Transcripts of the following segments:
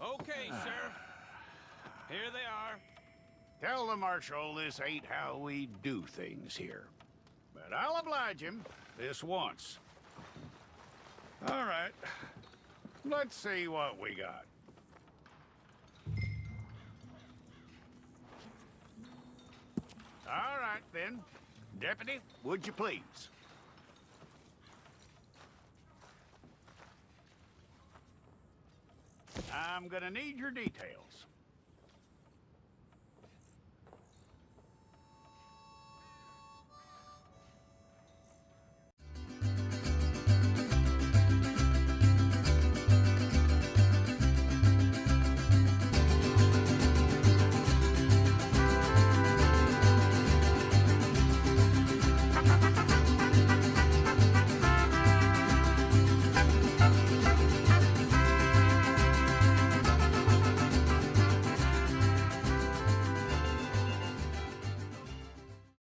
Okay, Sheriff. Here they are. Tell the Marshal this ain't how we do things here. But I'll oblige him this once. All right. Let's see what we got. All right, then. Deputy, would you please? I'm gonna need your details.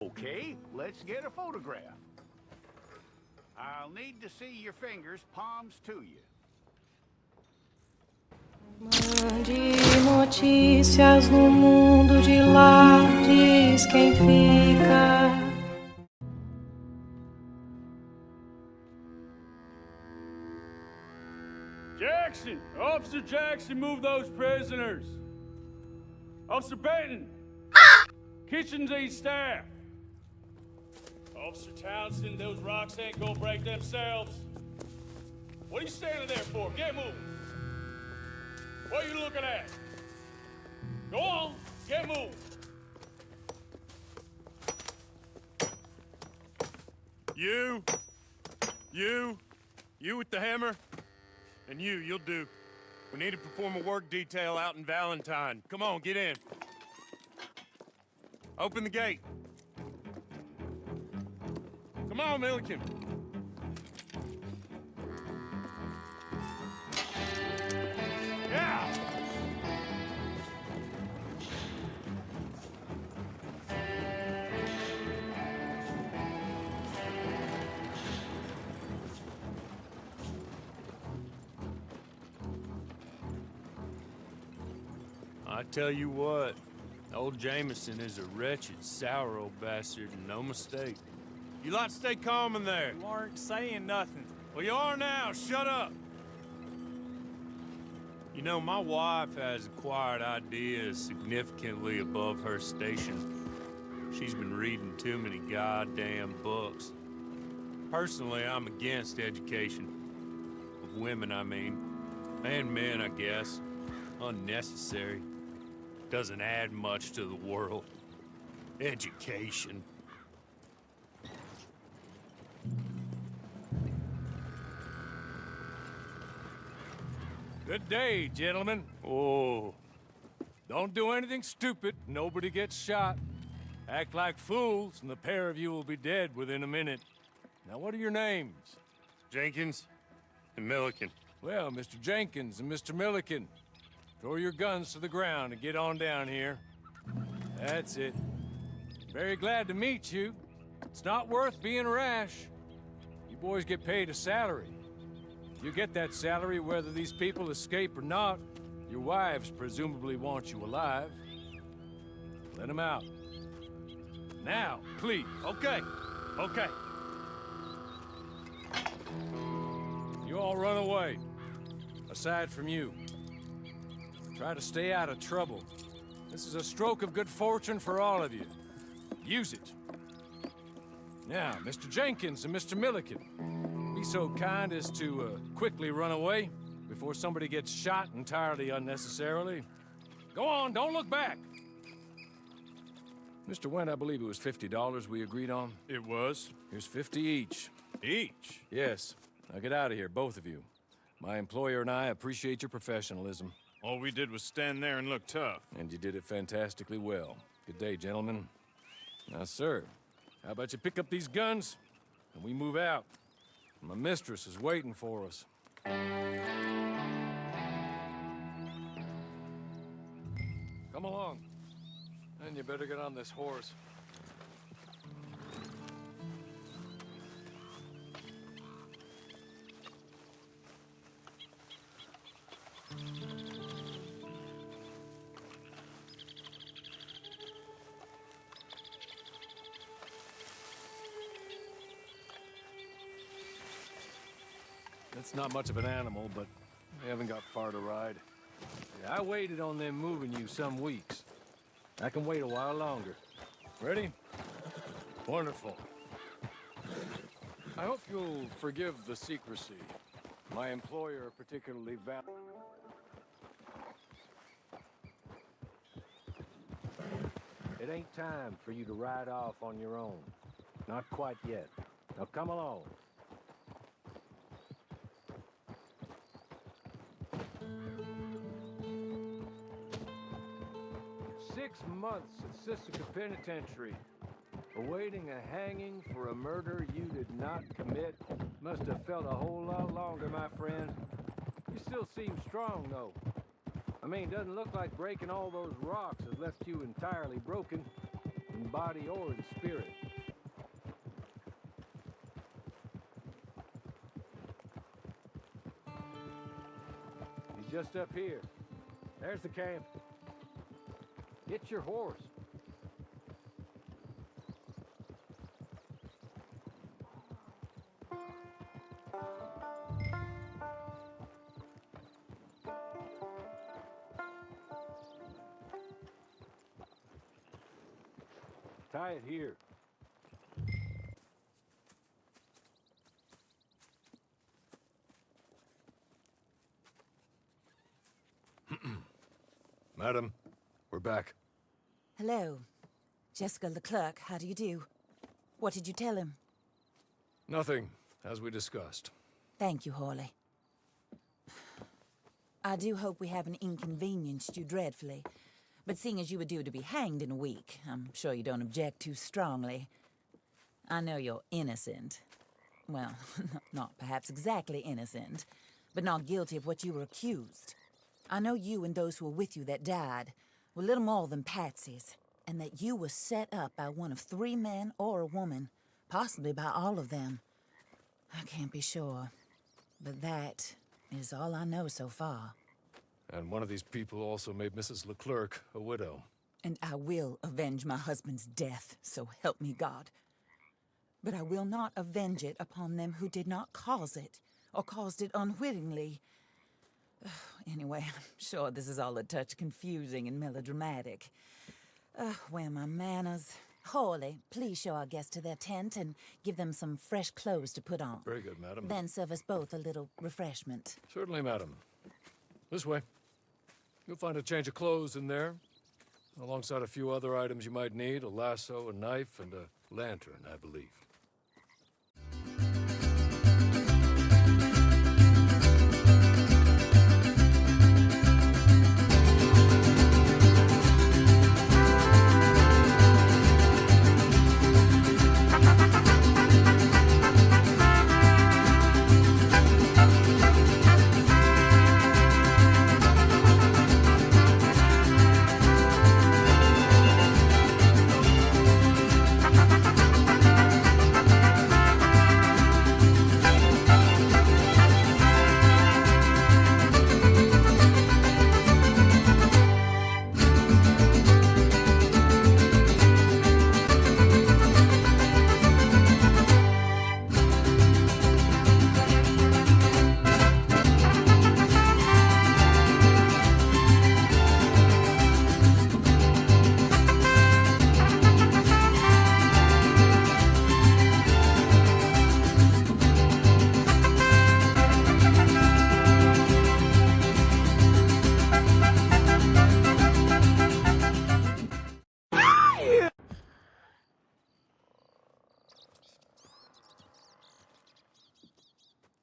Okay, let's get a photograph. I'll need to see your fingers, palms to you. Mande notícias no mundo de lá, diz quem fica. Jackson! Officer Jackson, move those prisoners! Officer Benton! Kitchens aid staff! Officer Townsend, those rocks ain't gonna break themselves. What are you standing there for? Get moving! What are you looking at? Go on, get moving! You with the hammer? And you'll do. We need to perform a work detail out in Valentine. Come on, get in. Open the gate. Come on, Milliken. Yeah! I tell you what, old Jameson is a wretched, sour old bastard, and no mistake. You lot stay calm in there. You aren't saying nothing. Well, you are now. Shut up. You know, my wife has acquired ideas significantly above her station. She's been reading too many goddamn books. Personally, I'm against education. Of women, I mean. And men, I guess. Unnecessary. Doesn't add much to the world. Education. Good day, gentlemen. Oh. Don't do anything stupid. Nobody gets shot. Act like fools, and the pair of you will be dead within a minute. Now, what are your names? Jenkins and Milliken. Well, Mr. Jenkins and Mr. Milliken, throw your guns to the ground and get on down here. That's it. Very glad to meet you. It's not worth being rash. You boys get paid a salary. You get that salary whether these people escape or not. Your wives presumably want you alive. Let them out. Now, please. Okay. You all run away. Aside from you. Try to stay out of trouble. This is a stroke of good fortune for all of you. Use it. Now, Mr. Jenkins and Mr. Milliken, be so kind as to quickly run away before somebody gets shot entirely unnecessarily. Go on, don't look back. Mr. Wendt, I believe it was $50 we agreed on. It was. Here's 50 each. Each? Yes. Now get out of here, both of you. My employer and I appreciate your professionalism. All we did was stand there and look tough. And you did it fantastically well. Good day, gentlemen. Now, sir, how about you pick up these guns and we move out? My mistress is waiting for us. Come along. And you better get on this horse. That's not much of an animal, but they haven't got far to ride. Yeah, I waited on them moving you some weeks. I can wait a while longer. Ready? Wonderful. I hope you'll forgive the secrecy. My employer particularly It ain't time for you to ride off on your own. Not quite yet. Now come along. Six months at Sissica Penitentiary, awaiting a hanging for a murder you did not commit. Must have felt a whole lot longer, my friend. You still seem strong, though. I mean, doesn't look like breaking all those rocks has left you entirely broken, in body or in spirit. He's just up here. There's the camp. Get your horse. Tie it here. Madam, we're back. Hello. Jessica Leclerc, how do you do? What did you tell him? Nothing, as we discussed. Thank you, Hawley. I do hope we haven't inconvenienced you dreadfully. But seeing as you were due to be hanged in a week, I'm sure you don't object too strongly. I know you're innocent. Well, not perhaps exactly innocent, but not guilty of what you were accused. I know you and those who were with you that died were little more than patsies, and that you were set up by one of 3 men or a woman, possibly by all of them. I can't be sure, but that is all I know so far. And one of these people also made Mrs. Leclerc a widow. And I will avenge my husband's death, so help me God. But I will not avenge it upon them who did not cause it, or caused it unwittingly. Anyway, I'm sure this is all a touch confusing and melodramatic. Where are my manners? Hawley, please show our guests to their tent and give them some fresh clothes to put on. Very good, madam. Then serve us both a little refreshment. Certainly, madam. This way. You'll find a change of clothes in there, alongside a few other items you might need, a lasso, a knife, and a lantern, I believe.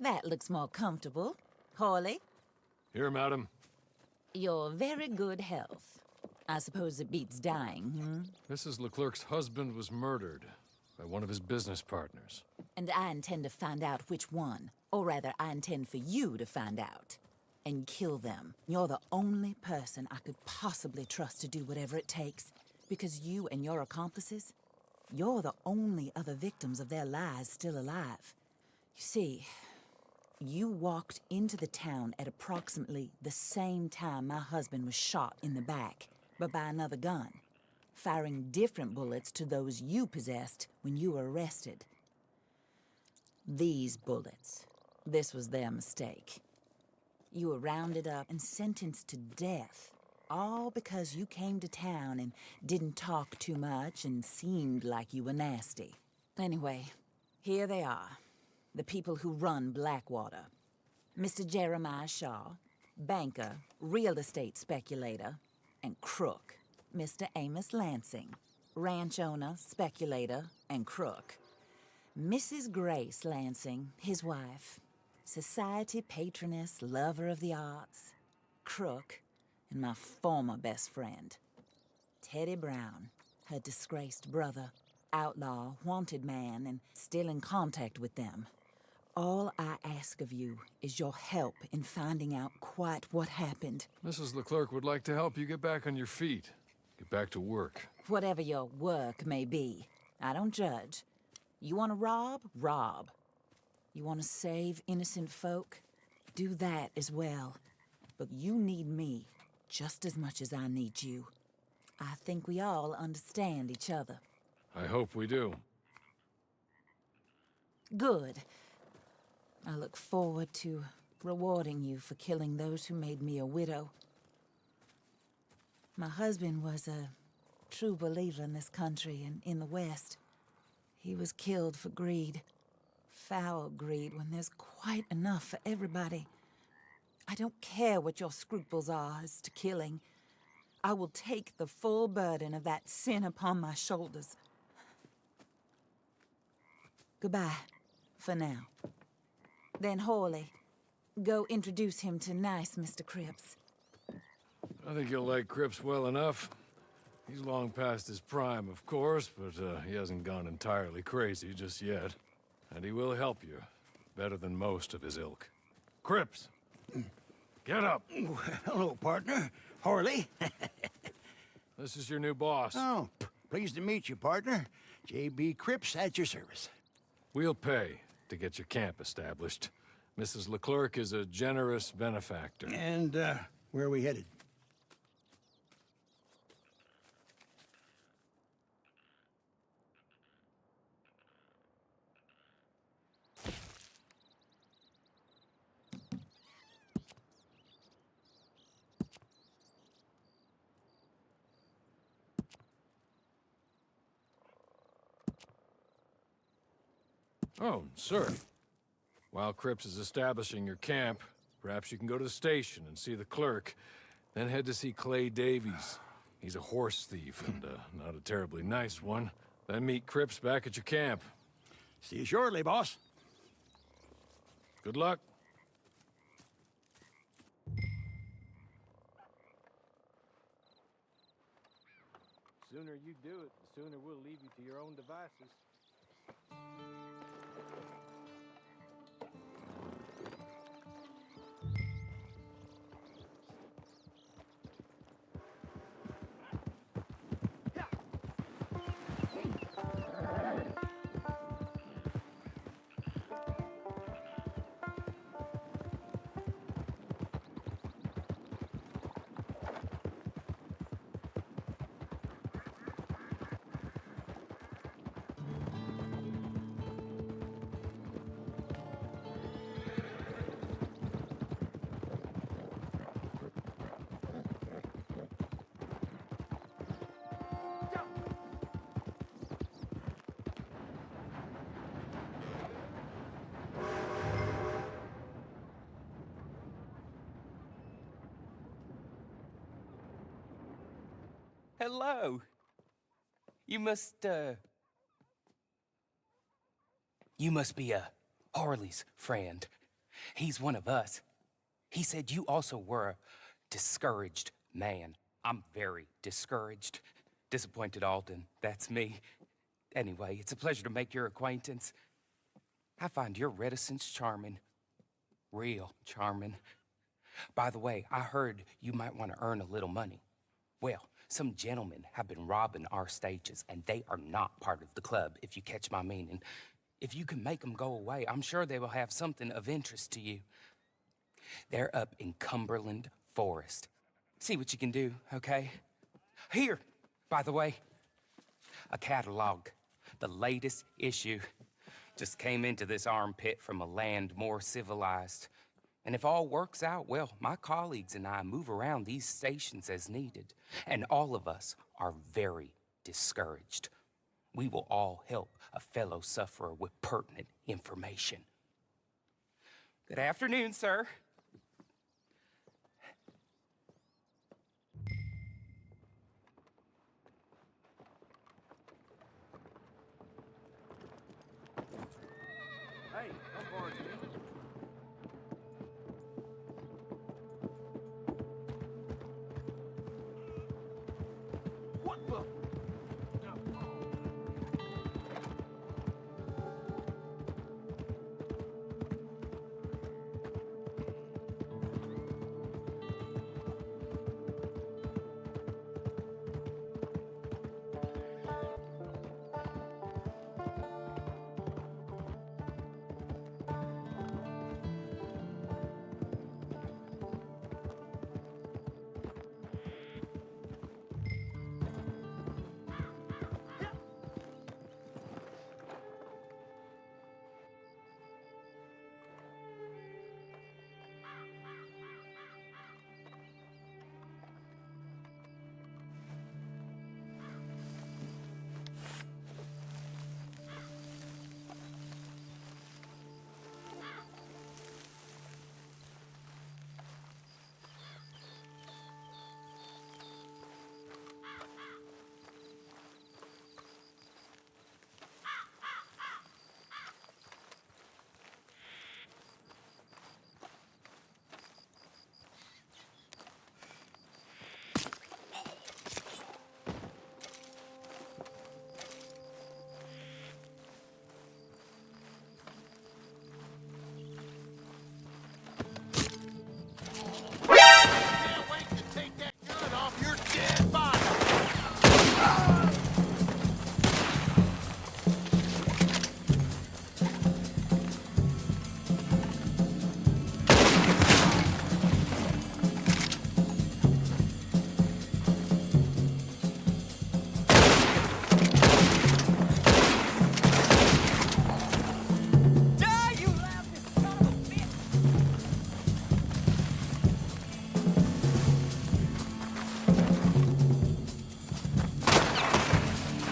That looks more comfortable. Hawley, Here, madam. you're very good health. I suppose it beats dying, hmm? Mrs. Leclerc's husband was murdered by one of his business partners. And I intend to find out which one. Or rather, I intend for you to find out. And kill them. You're the only person I could possibly trust to do whatever it takes. Because you and your accomplices, you're the only other victims of their lies still alive. You see, you walked into the town at approximately the same time my husband was shot in the back, but by another gun, firing different bullets to those you possessed when you were arrested. These bullets, This was their mistake. You were rounded up and sentenced to death, all because you came to town and didn't talk too much and seemed like you were nasty. Anyway, here they are, the people who run Blackwater. Mr. Jeremiah Shaw, banker, real estate speculator, and crook. Mr. Amos Lansing, ranch owner, speculator, and crook. Mrs. Grace Lansing, his wife, society patroness, lover of the arts, crook, and my former best friend. Teddy Brown, her disgraced brother, outlaw, wanted man, and still in contact with them. All I ask of you is your help in finding out quite what happened. Mrs. Leclerc would like to help you get back on your feet. Get back to work. Whatever your work may be, I don't judge. You want to rob? Rob. You want to save innocent folk? Do that as well. But you need me just as much as I need you. I think we all understand each other. I hope we do. Good. I look forward to rewarding you for killing those who made me a widow. My husband was a true believer in this country and in the West. He was killed for greed. Foul greed when there's quite enough for everybody. I don't care what your scruples are as to killing. I will take the full burden of that sin upon my shoulders. Goodbye, for now. Then Hawley, go introduce him to nice Mr. Cripps. I think you'll like Cripps well enough. He's long past his prime, of course, but he hasn't gone entirely crazy just yet. And he will help you, better than most of his ilk. Cripps! Get up! Hello, partner. Harley. This is your new boss. Oh, pleased to meet you, partner. J.B. Cripps at your service. We'll pay to get your camp established. Mrs. Leclerc is a generous benefactor. And, where are we headed? Oh, sir. While Cripps is establishing your camp, perhaps you can go to the station and see the clerk, then head to see Clay Davies. He's a horse thief, and not a terribly nice one. Then meet Cripps back at your camp. See you shortly, boss. Good luck. The sooner you do it, the sooner we'll leave you to your own devices. Hello. You must be Harley's friend. He's one of us. He said you also were a discouraged man. I'm very discouraged. Disappointed Alden, that's me. Anyway, it's a pleasure to make your acquaintance. I find your reticence charming. Real charming. By the way, I heard you might want to earn a little money. Well, some gentlemen have been robbing our stages, and they are not part of the club, if you catch my meaning. If you can make them go away, I'm sure they will have something of interest to you. They're up in Cumberland Forest. See what you can do, okay? Here, by the way, a catalog, the latest issue. Just came into this armpit from a land more civilized. And if all works out, well, my colleagues and I move around these stations as needed. And all of us are very discouraged. We will all help a fellow sufferer with pertinent information. Good afternoon, sir. Hey, come forward to me. What the? Can't wait to take that gun off your dead body! Die, you lousy son of a bitch!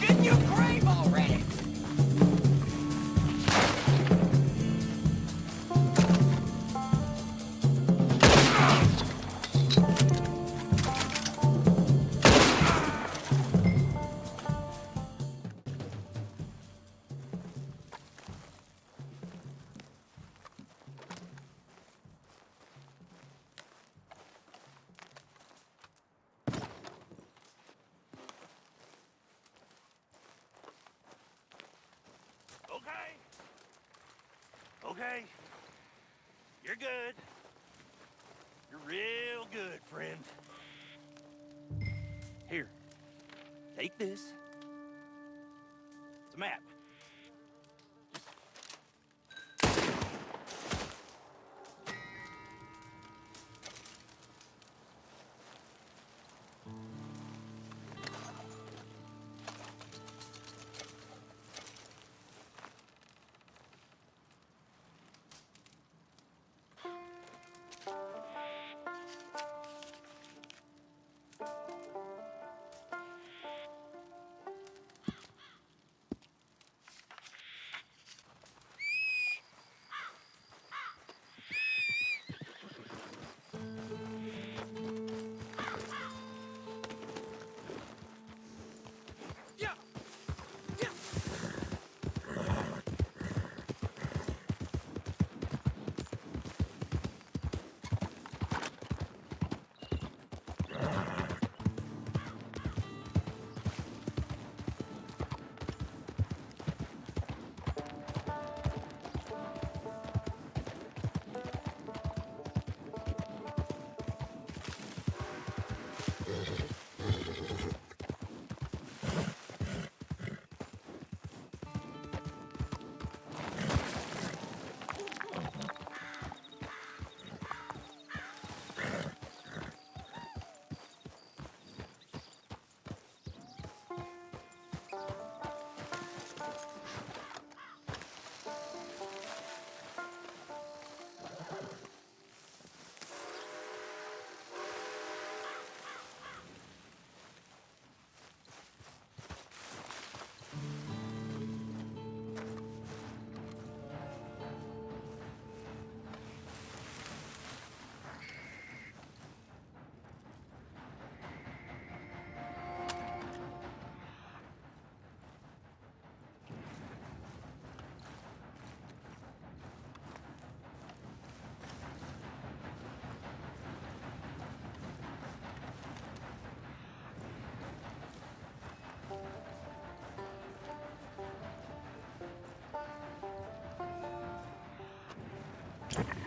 Get in your grave already! Okay. Okay. You're good. You're real good, friend. Here. Take this. It's a map. Huh?